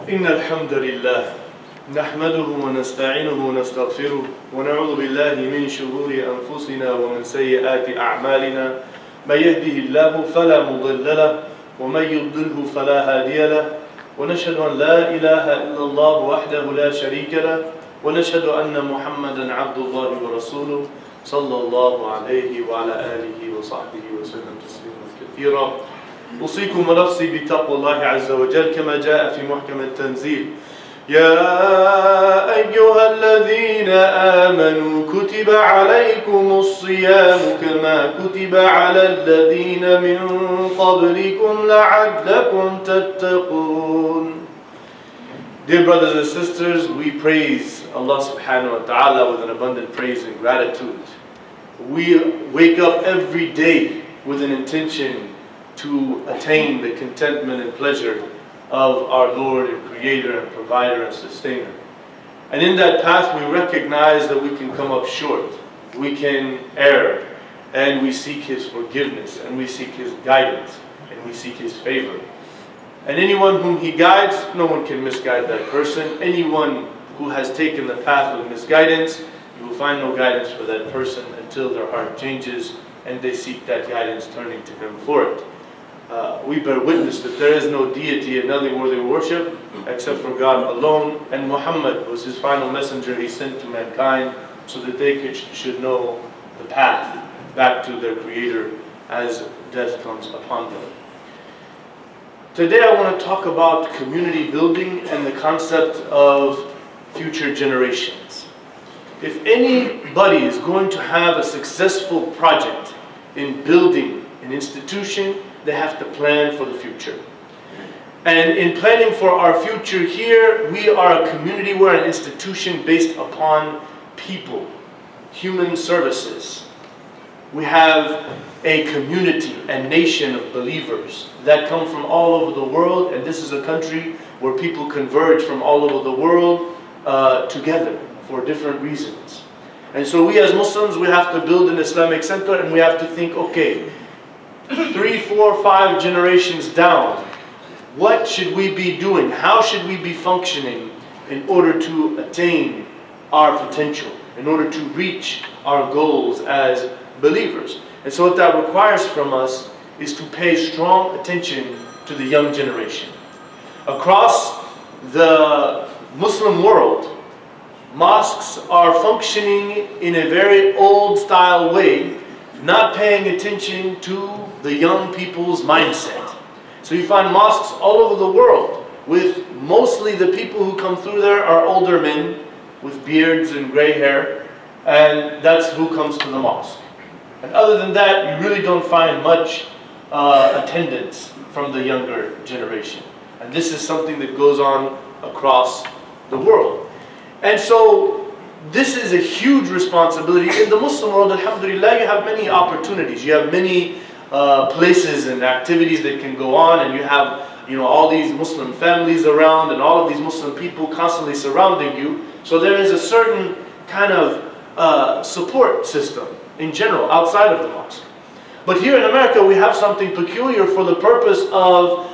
إن الحمد لله نحمده ونستعينه ونستغفره ونعوذ بالله من شرور أنفسنا ومن سيئات أعمالنا من يهده الله فلا مضل له ومن يضلله فلا هادي له ونشهد أن لا إله إلا الله وحده لا شريك له ونشهد أن محمدا عبد الله ورسوله صلى الله عليه وعلى آله وصحبه وسلم تسليما كثيرا. أوصيكم ونفسي بتقوى الله عز وجل كما جاء في محكم التنزيل. يا أيها الذين آمنوا كتب عليكم الصيام كما كتب على الذين من قبلكم لعلكم تتقون. Dear brothers and sisters, we praise Allah subhanahu wa ta'ala with an abundant praise and gratitude. We wake up every day with an intention to attain the contentment and pleasure of our Lord and Creator and Provider and Sustainer. And in that path we recognize that we can come up short, we can err, and we seek His forgiveness, and we seek His guidance, and we seek His favor. And anyone whom He guides, no one can misguide that person. Anyone who has taken the path of misguidance, you will find no guidance for that person until their heart changes and they seek that guidance, turning to Him for it. We bear witness that there is no deity and nothing worthy of worship except for God alone, and Muhammad was His final messenger He sent to mankind so that they should know the path back to their Creator as death comes upon them. Today I want to talk about community building and the concept of future generations. If anybody is going to have a successful project in building an institution, they have to plan for the future. And in planning for our future here, we are a community, we're an institution based upon people, human services. We have a community, a nation of believers that come from all over the world, and this is a country where people converge from all over the world together for different reasons. And so we as Muslims, we have to build an Islamic center, and we have to think, okay, 3, 4, 5 generations down, what should we be doing? How should we be functioning in order to attain our potential, in order to reach our goals as believers? And so what that requires from us is to pay strong attention to the young generation. Across the Muslim world, mosques are functioning in a very old-style way, not paying attention to the young people's mindset. So you find mosques all over the world with mostly the people who come through there are older men with beards and gray hair, and that's who comes to the mosque. And other than that, you really don't find much attendance from the younger generation. And this is something that goes on across the world. And so this is a huge responsibility. In the Muslim world, alhamdulillah, you have many opportunities. You have many places and activities that can go on, and you have all these Muslim families around and all of these Muslim people constantly surrounding you. So there is a certain kind of support system in general outside of the mosque. But here in America we have something peculiar for the purpose of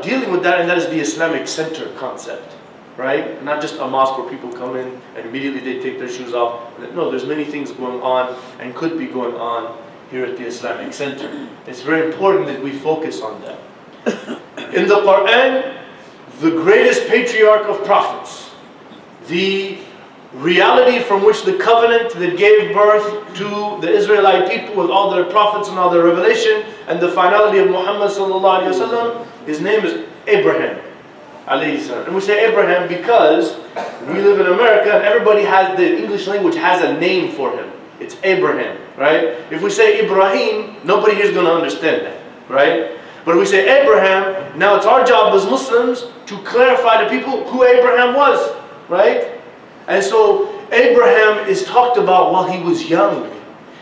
dealing with that, and that is the Islamic center concept. Right? Not just a mosque where people come in and immediately they take their shoes off. No, there's many things going on and could be going on here at the Islamic Center. It's very important that we focus on that. In the Quran, the greatest patriarch of prophets, the reality from which the covenant that gave birth to the Israelite people with all their prophets and all their revelation, and the finality of Muhammad sallallahu alaihi wasallam, his name is Abraham. And we say Abraham because we live in America and everybody has, the English language has a name for him. It's Abraham, right? If we say Ibrahim, nobody here is going to understand that, right? But if we say Abraham, now it's our job as Muslims to clarify to people who Abraham was, right? And so Abraham is talked about while he was young.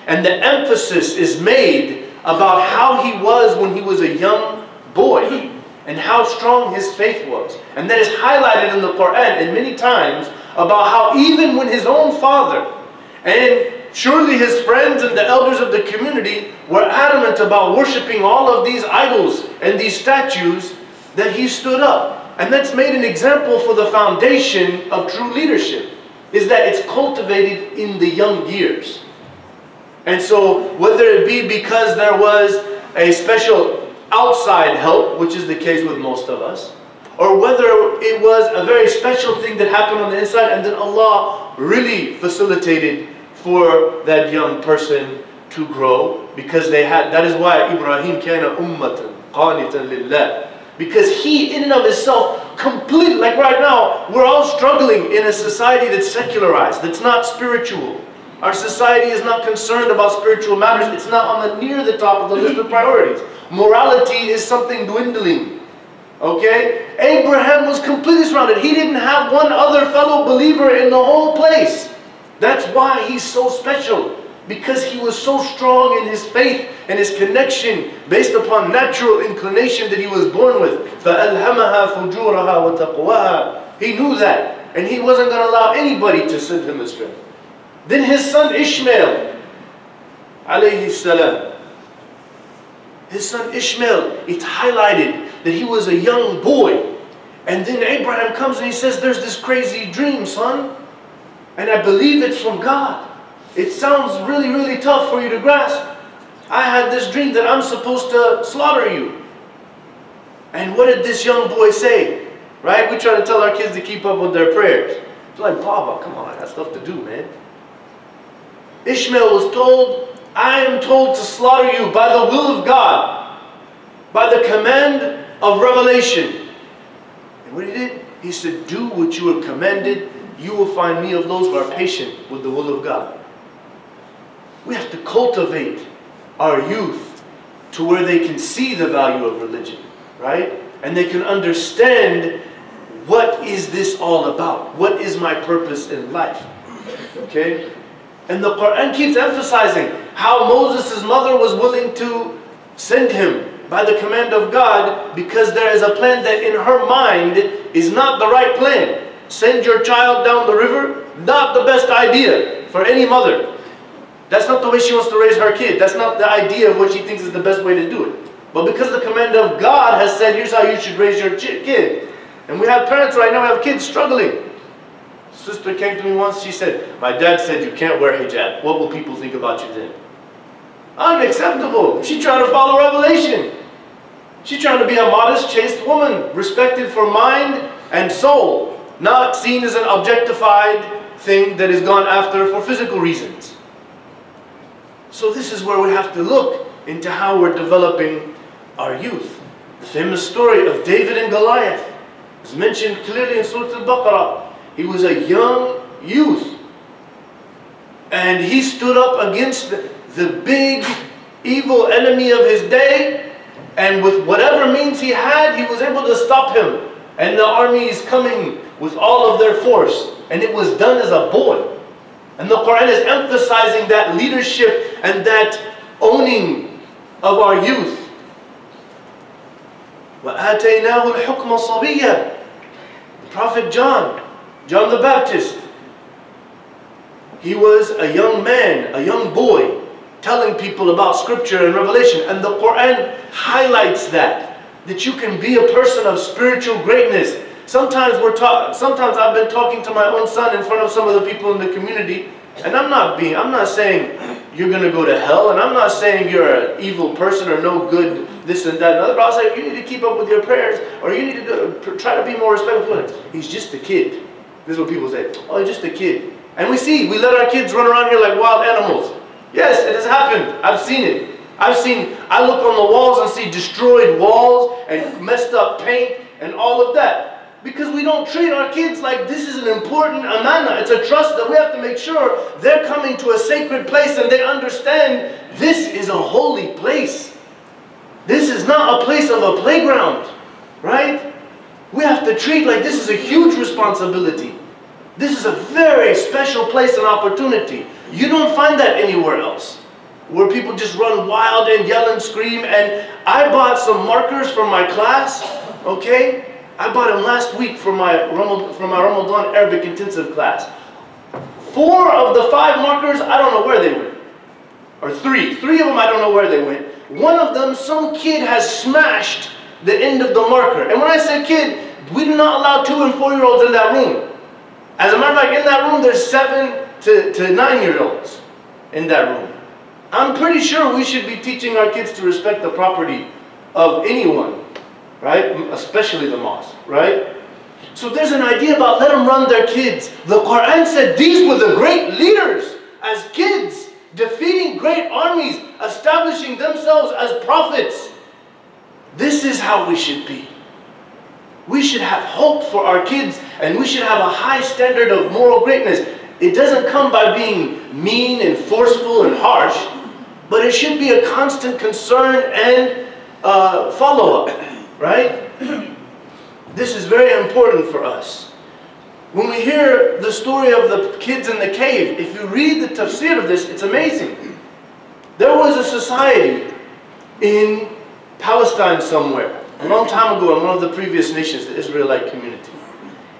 And the emphasis is made about how he was when he was a young boy, and how strong his faith was. And that is highlighted in the Quran and many times about how even when his own father and surely his friends and the elders of the community were adamant about worshiping all of these idols and these statues, that he stood up. And that's made an example for the foundation of true leadership, is that it's cultivated in the young years. And so whether it be because there was a special outside help, which is the case with most of us, or whether it was a very special thing that happened on the inside and then Allah really facilitated for that young person to grow, because they had, that is why Ibrahim kana ummatan qanitan lillah, because he in and of himself completely, like right now, we're all struggling in a society that's secularized, that's not spiritual. Our society is not concerned about spiritual matters. It's not on the near the top of the list of priorities. Morality is something dwindling. Okay? Abraham was completely surrounded. He didn't have one other fellow believer in the whole place. That's why he's so special. Because he was so strong in his faith and his connection based upon natural inclination that he was born with. فَأَلْهَمَهَا فُجُورَهَا وَتَقْوَاهَا. He knew that. And he wasn't going to allow anybody to send him astray. Then his son Ishmael, alayhi salam. His son Ishmael, it's highlighted that he was a young boy. And then Abraham comes and he says, there's this crazy dream, son. And I believe it's from God. It sounds really, really tough for you to grasp. I had this dream that I'm supposed to slaughter you. And what did this young boy say? Right? We try to tell our kids to keep up with their prayers. It's like, Papa, come on, I got stuff to do, man. Ishmael was told, I am told to slaughter you by the will of God, by the command of revelation. And what he did? He said, do what you are commanded. You will find me of those who are patient with the will of God. We have to cultivate our youth to where they can see the value of religion, right? And they can understand, what is this all about? What is my purpose in life? Okay? And the Quran keeps emphasizing how Moses' mother was willing to send him by the command of God, because there is a plan that in her mind is not the right plan. Send your child down the river, not the best idea for any mother. That's not the way she wants to raise her kid. That's not the idea of what she thinks is the best way to do it. But because the command of God has said, here's how you should raise your kid. And we have parents right now, we have kids struggling. Sister came to me once, she said, my dad said you can't wear hijab. What will people think about you then? Unacceptable. She's trying to follow revelation. She's trying to be a modest, chaste woman, respected for mind and soul, not seen as an objectified thing that is gone after for physical reasons. So this is where we have to look into how we're developing our youth. The famous story of David and Goliath is mentioned clearly in Surah Al-Baqarah. He was a young youth, and he stood up against the big evil enemy of his day, and with whatever means he had, he was able to stop him. And the army is coming with all of their force, and it was done as a boy. And the Quran is emphasizing that leadership and that owning of our youth. وَآتَيْنَاهُ الْحُكْمَ صَبِيًّا. The Prophet John the Baptist, he was a young man, a young boy, telling people about scripture and revelation. And the Quran highlights that you can be a person of spiritual greatness. Sometimes I've been talking to my own son in front of some of the people in the community, and I'm not saying you're going to go to hell, and I'm not saying you're an evil person or no good, this and that and other, but I'll say you need to keep up with your prayers, or you need to try to be more respectful. He's just a kid. This is what people say. Oh, he's just a kid. And we let our kids run around here like wild animals. Yes, it has happened. I've seen it. I look on the walls and see destroyed walls and messed up paint and all of that. Because we don't treat our kids like this is an important amana. It's a trust that we have to make sure they're coming to a sacred place and they understand this is a holy place. This is not a place of a playground, right? We have to treat like this is a huge responsibility. This is a very special place and opportunity. You don't find that anywhere else, where people just run wild and yell and scream. And I bought some markers for my class, okay? I bought them last week for my Ramadan Arabic intensive class. 4 of the 5 markers, I don't know where they went. Or 3. 3 of them, I don't know where they went. One of them, some kid has smashed the end of the marker. And when I say kid, we do not allow 2 and 4-year-olds in that room. As a matter of fact, in that room, there's 7 to 9-year-olds in that room. I'm pretty sure we should be teaching our kids to respect the property of anyone, right? Especially the mosque, right? So there's an idea about let them run their kids. The Quran said these were the great leaders as kids, defeating great armies, establishing themselves as prophets. This is how we should be. We should have hope for our kids, and we should have a high standard of moral greatness. It doesn't come by being mean and forceful and harsh, but it should be a constant concern and follow-up, right? This is very important for us. When we hear the story of the kids in the cave, if you read the tafsir of this, it's amazing. There was a society in Palestine somewhere, a long time ago in one of the previous nations, the Israelite community.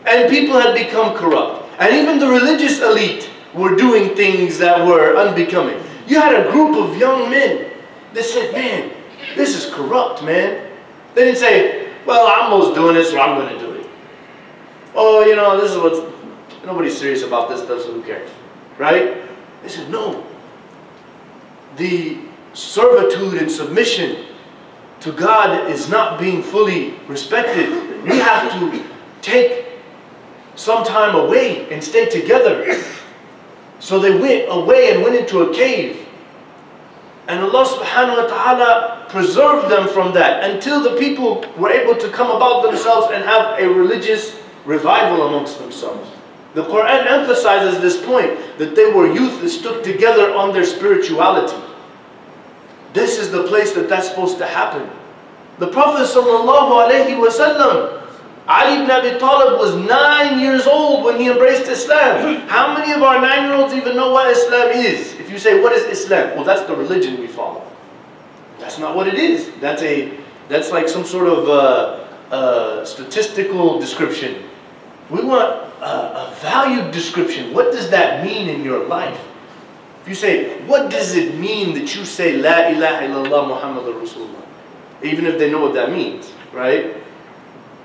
And people had become corrupt. And even the religious elite were doing things that were unbecoming. You had a group of young men that said, man, this is corrupt, man. They didn't say, well, Ammo's doing this, so I'm going to do it. Oh, you know, this is what's, nobody's serious about this stuff, so who cares? Right? They said, no. The servitude and submission to God is not being fully respected. We have to take some time away and stay together. So they went away and went into a cave. And Allah subhanahu wa ta'ala preserved them from that until the people were able to come about themselves and have a religious revival amongst themselves. The Quran emphasizes this point, that they were youth that stood together on their spirituality. This is the place that that's supposed to happen. The Prophet sallallahu alaihi wasallam, Ali ibn Abi Talib was 9 years old when he embraced Islam. How many of our 9-year-olds even know what Islam is? If you say, what is Islam? Well, that's the religion we follow. That's not what it is. That's like some sort of statistical description. We want a valued description. What does that mean in your life? If you say, what does it mean that you say, La ilaha illallah Muhammadur Rasulullah? Even if they know what that means, right?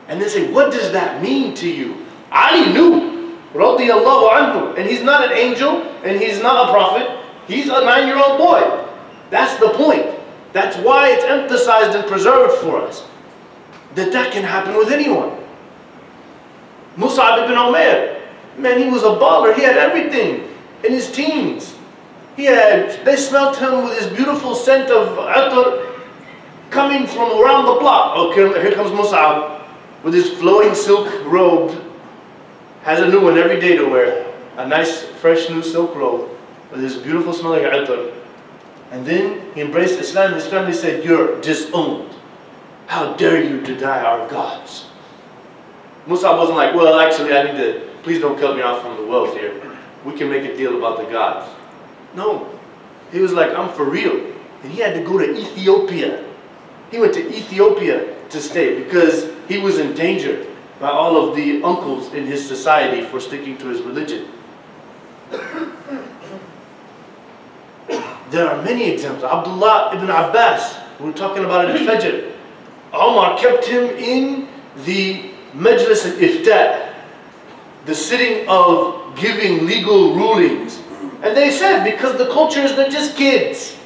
And they say, what does that mean to you? Ali knew, radiyallahu anhu, and he's not an angel, and he's not a prophet. He's a 9-year-old boy. That's the point. That's why it's emphasized and preserved for us. That can happen with anyone. Mus'ab ibn Umair, man, he was a baller. He had everything in his teens. They smelt him with his beautiful scent of atar coming from around the block. Okay, here comes Mus'ab with his flowing silk robe. Has a new one every day to wear. A nice, fresh, new silk robe with his beautiful smelling atar. And then he embraced Islam. His family said, you're disowned. How dare you deny our gods? Mus'ab wasn't like, well, actually, I need to, please don't cut me off from the wealth here. We can make a deal about the gods. No. He was like, I'm for real. And he had to go to Ethiopia. He went to Ethiopia to stay because he was endangered by all of the uncles in his society for sticking to his religion. There are many examples. Abdullah ibn Abbas, we were talking about it in Fajr. Omar kept him in the Majlis al-Ifta', the sitting of giving legal rulings. And they said, because the culture is not just kids.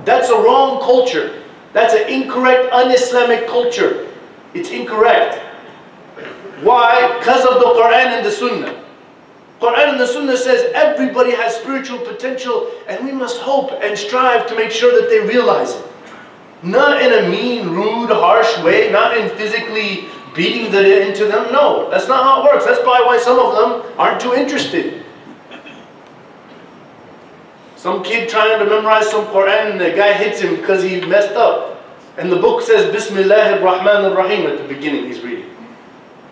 That's a wrong culture. That's an incorrect, un-Islamic culture. It's incorrect. Why? Because of the Quran and the Sunnah. Quran and the Sunnah says everybody has spiritual potential and we must hope and strive to make sure that they realize it. Not in a mean, rude, harsh way, not in physically beating that into them. No, that's not how it works. That's probably why some of them aren't too interested. Some kid trying to memorize some Quran and the guy hits him because he messed up. And the book says Bismillahir Rahmanir Rahim at the beginning he's reading.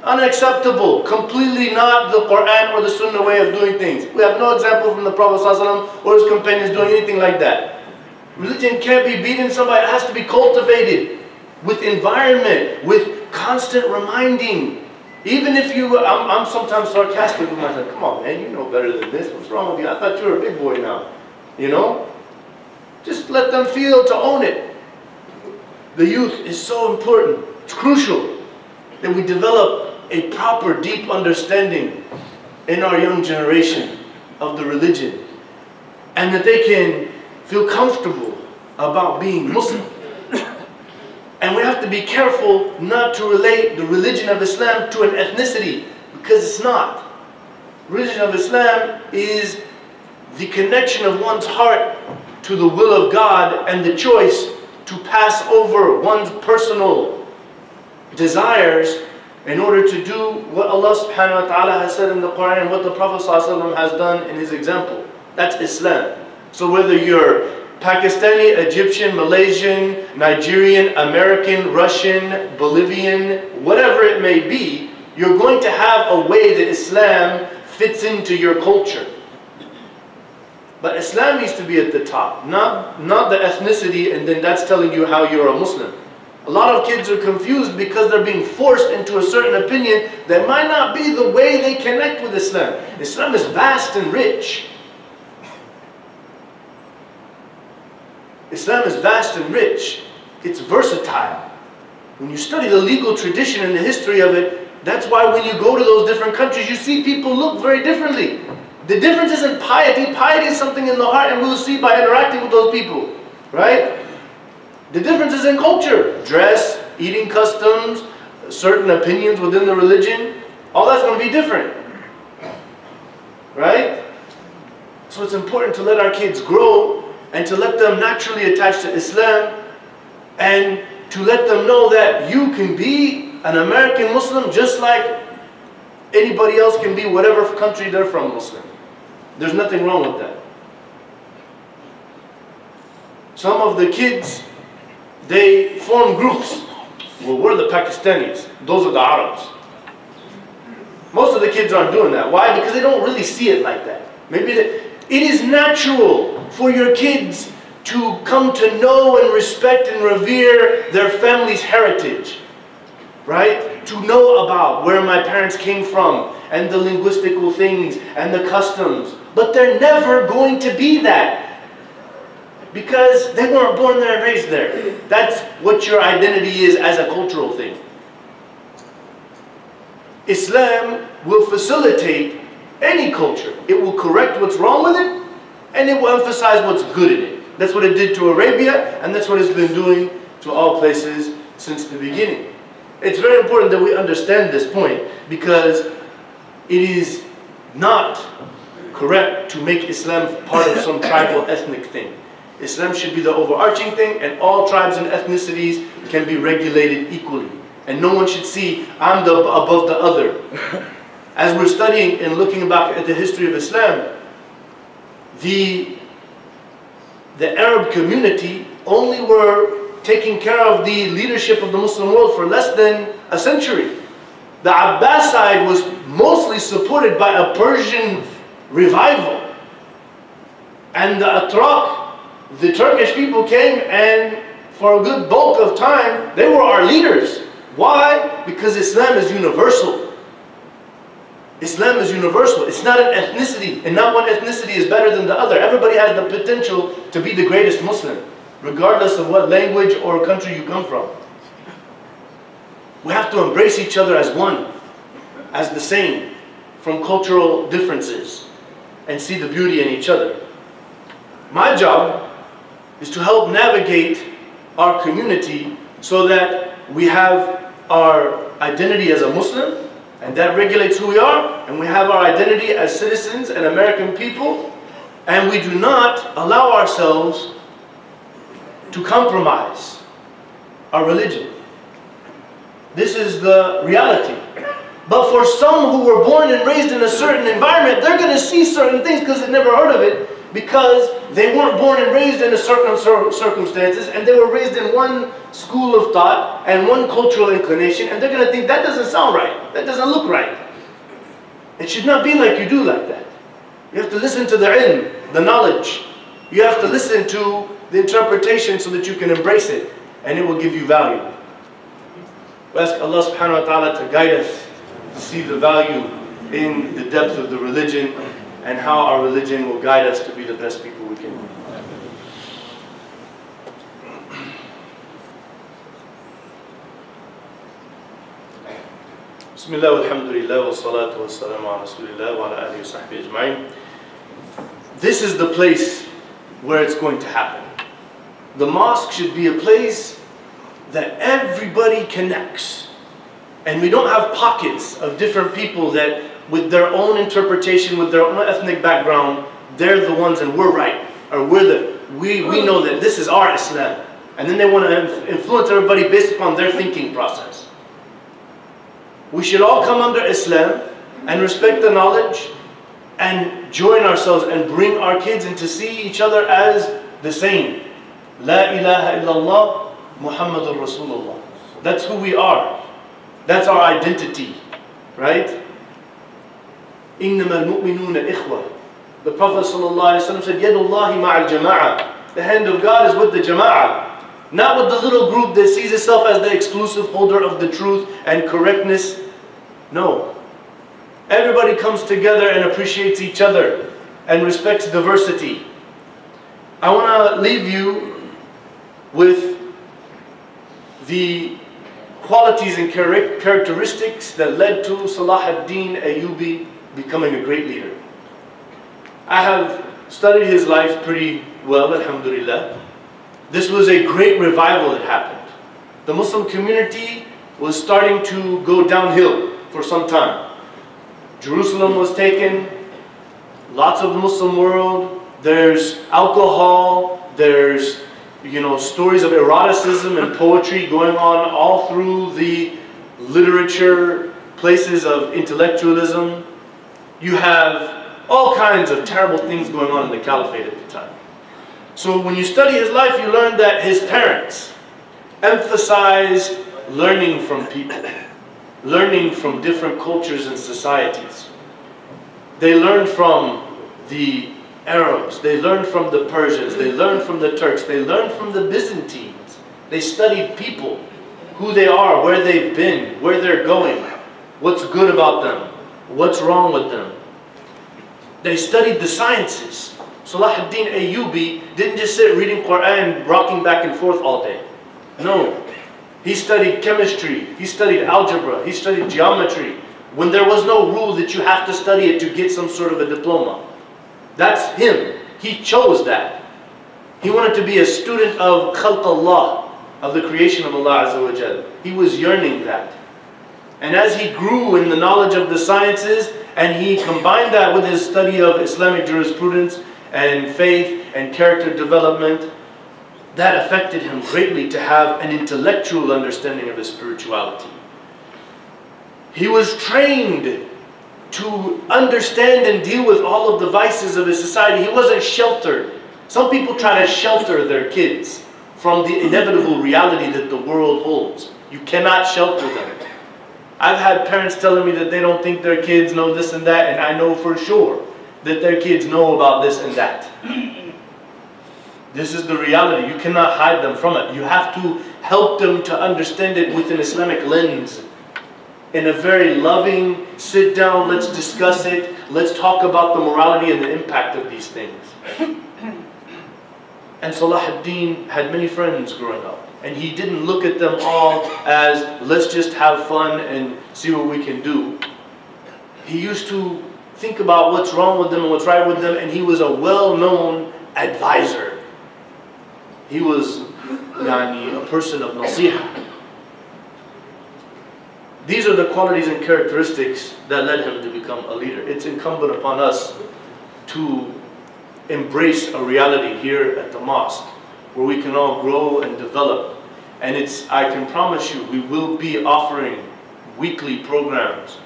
Unacceptable. Completely not the Quran or the Sunnah way of doing things. We have no example from the Prophet ﷺ or his companions doing anything like that. Religion can't be beaten somebody. It has to be cultivated with environment, with constant reminding. Even if I'm sometimes sarcastic with myself. Come on, man, you know better than this. What's wrong with you? I thought you were a big boy now. You know? Just let them feel to own it. The youth is so important. It's crucial that we develop a proper, deep understanding in our young generation of the religion, and that they can feel comfortable about being Muslim. And we have to be careful not to relate the religion of Islam to an ethnicity, because it's not. Religion of Islam is the connection of one's heart to the will of God and the choice to pass over one's personal desires in order to do what Allah subhanahu wa ta'ala has said in the Quran and what the Prophet ﷺ has done in his example. That's Islam. So whether you're Pakistani, Egyptian, Malaysian, Nigerian, American, Russian, Bolivian, whatever it may be, you're going to have a way that Islam fits into your culture. But Islam needs to be at the top, not the ethnicity, and then that's telling you how you're a Muslim. A lot of kids are confused because they're being forced into a certain opinion that might not be the way they connect with Islam. Islam is vast and rich. Islam is vast and rich. It's versatile. When you study the legal tradition and the history of it, that's why when you go to those different countries, you see people look very differently. The difference isn't piety. Piety is something in the heart, and we'll see by interacting with those people, right? The difference is in culture, dress, eating customs, certain opinions within the religion. All that's going to be different, right? So it's important to let our kids grow and to let them naturally attach to Islam, and to let them know that you can be an American Muslim just like anybody else can be whatever country they're from Muslim. There's nothing wrong with that. Some of the kids, they form groups. Well, we're the Pakistanis. Those are the Arabs. Most of the kids aren't doing that. Why? Because they don't really see it like that. It is natural for your kids to come to know and respect and revere their family's heritage. Right? To know about where my parents came from and the linguistical things and the customs. But they're never going to be that, because they weren't born there and raised there. That's what your identity is as a cultural thing. Islam will facilitate any culture. It will correct what's wrong with it, and it will emphasize what's good in it. That's what it did to Arabia, and that's what it's been doing to all places since the beginning. It's very important that we understand this point, because it is not correct to make Islam part of some tribal ethnic thing. Islam should be the overarching thing, and all tribes and ethnicities can be regulated equally. And no one should see, I'm above the other. As we're studying and looking back at the history of Islam, the Arab community only were taking care of the leadership of the Muslim world for less than a century. The Abbasid was mostly supported by a Persian revival. And the Atrak, the Turkish people, came, and for a good bulk of time, they were our leaders. Why? Because Islam is universal. Islam is universal. It's not an ethnicity, and not one ethnicity is better than the other. Everybody has the potential to be the greatest Muslim, regardless of what language or country you come from. We have to embrace each other as one, as the same, from cultural differences, and see the beauty in each other. My job is to help navigate our community so that we have our identity as a Muslim, and that regulates who we are, and we have our identity as citizens and American people, and we do not allow ourselves to compromise our religion. This is the reality. But for some who were born and raised in a certain environment, they're going to see certain things because they've never heard of it, because they weren't born and raised in a certain circumstances, and they were raised in one school of thought and one cultural inclination, and they're going to think that doesn't sound right, that doesn't look right. It should not be like you do like that. You have to listen to the ilm, the knowledge. You have to listen to the interpretation so that you can embrace it, and it will give you value. We ask Allah subhanahu wa ta'ala to guide us see the value in the depth of the religion and how our religion will guide us to be the best people we can be. Bismillah, alhamdulillah, wa salatu wa salamu ala rasulillah wa ala alihi wa sahbihi ajma'in. This is the place where it's going to happen. The mosque should be a place that everybody connects. And we don't have pockets of different people that with their own interpretation, with their own ethnic background, they're the ones and we're right. Or we know that this is our Islam. And then they want to influence everybody based upon their thinking process. We should all come under Islam and respect the knowledge and join ourselves and bring our kids in to see each other as the same. La ilaha illallah Muhammadur Rasulullah. That's who we are. That's our identity. Right? إِنَّمَا الْمُؤْمِنُونَ إِخْوَةً. The Prophet ﷺ said, يَدُ اللَّهِ مَعَ الْجَمَاعَةِ. The hand of God is with the jama'ah. Not with the little group that sees itself as the exclusive holder of the truth and correctness. No. Everybody comes together and appreciates each other and respects diversity. I want to leave you with the qualities and characteristics that led to Salah ad-Din Ayyubi becoming a great leader. I have studied his life pretty well, alhamdulillah. This was a great revival that happened. The Muslim community was starting to go downhill for some time. Jerusalem was taken, lots of the Muslim world, there's alcohol, there's stories of eroticism and poetry going on all through the literature, places of intellectualism. You have all kinds of terrible things going on in the caliphate at the time. So when you study his life, you learn that his parents emphasized learning from people, learning from different cultures and societies. They learned from the Arabs, they learned from the Persians, they learned from the Turks, they learned from the Byzantines. They studied people, who they are, where they've been, where they're going, what's good about them, what's wrong with them. They studied the sciences. Salah ad-Din Ayyubi didn't just sit reading Quran, rocking back and forth all day. No. He studied chemistry, he studied algebra, he studied geometry, when there was no rule that you have to study it to get some sort of a diploma. That's him. He chose that. He wanted to be a student of Khalq Allah, of the creation of Allah Azza wa Jal. He was yearning that. And as he grew in the knowledge of the sciences, and he combined that with his study of Islamic jurisprudence and faith and character development, that affected him greatly to have an intellectual understanding of his spirituality. He was trained to understand and deal with all of the vices of his society. He wasn't sheltered. Some people try to shelter their kids from the inevitable reality that the world holds. You cannot shelter them. I've had parents telling me that they don't think their kids know this and that, and I know for sure that their kids know about this and that. This is the reality. You cannot hide them from it. You have to help them to understand it with an Islamic lens. In a very loving, sit down, let's discuss it, let's talk about the morality and the impact of these things. And Salah ad-Din had many friends growing up. And he didn't look at them all as, let's just have fun and see what we can do. He used to think about what's wrong with them and what's right with them, and he was a well-known advisor. He was a person of nasiha. These are the qualities and characteristics that led him to become a leader. It's incumbent upon us to embrace a reality here at the mosque where we can all grow and develop. And I can promise you, we will be offering weekly programs.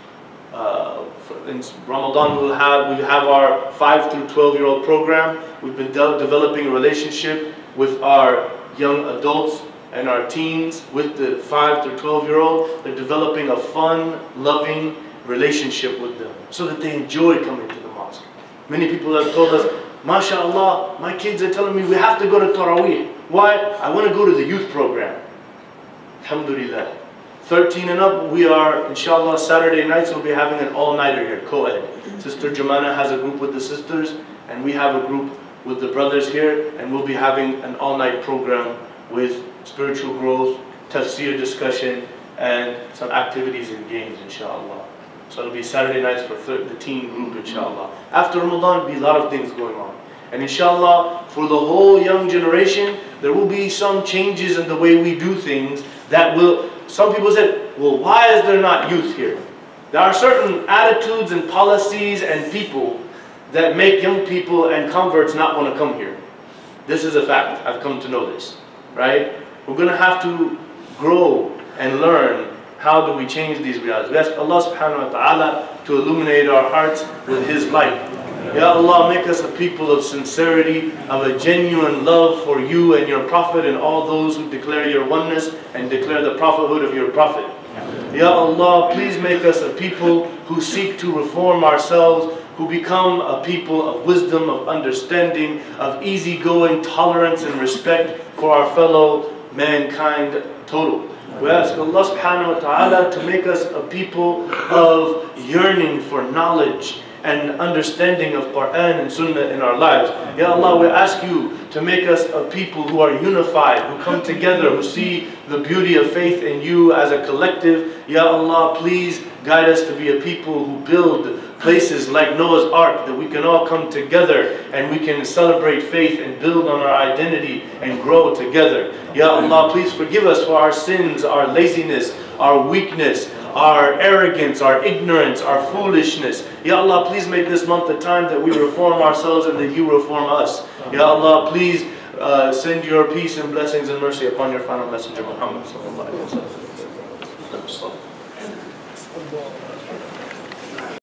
In Ramadan we have our 5 through 12-year-old program. We've been developing a relationship with our young adults and our teens with the 5 to 12-year-old. They're developing a fun, loving relationship with them so that they enjoy coming to the mosque. Many people have told us, MashaAllah, my kids are telling me we have to go to Taraweeh. Why? I want to go to the youth program. Alhamdulillah. 13 and up, we are, inshallah, Saturday nights we'll be having an all-nighter here, co-ed. Sister Jumana has a group with the sisters, and we have a group with the brothers here, and we'll be having an all-night program with spiritual growth, tafsir discussion, and some activities and games, inshallah. So it'll be Saturday nights for the teen group, inshallah. After Ramadan, there'll be a lot of things going on. And inshallah, for the whole young generation, there will be some changes in the way we do things that will, some people said, well, why is there not youth here? There are certain attitudes and policies and people that make young people and converts not want to come here. This is a fact. I've come to know this, right? We're going to have to grow and learn how do we change these realities. We ask Allah subhanahu wa ta'ala to illuminate our hearts with His light. Ya Allah, make us a people of sincerity, of a genuine love for You and Your Prophet and all those who declare Your oneness and declare the prophethood of Your Prophet. Ya Allah, please make us a people who seek to reform ourselves, who become a people of wisdom, of understanding, of easygoing tolerance and respect for our fellow mankind total. We ask Allah subhanahu wa ta'ala to make us a people of yearning for knowledge and understanding of Quran and Sunnah in our lives. Ya Allah, we ask You to make us a people who are unified, who come together, who see the beauty of faith in You as a collective. Ya Allah, please guide us to be a people who build places like Noah's Ark, that we can all come together and we can celebrate faith and build on our identity and grow together. Ya Allah, please forgive us for our sins, our laziness, our weakness, our arrogance, our ignorance, our foolishness. Ya Allah, please make this month the time that we reform ourselves and that You reform us. Ya Allah, please send Your peace and blessings and mercy upon Your final messenger Muhammad sallallahu alaihi wasallam.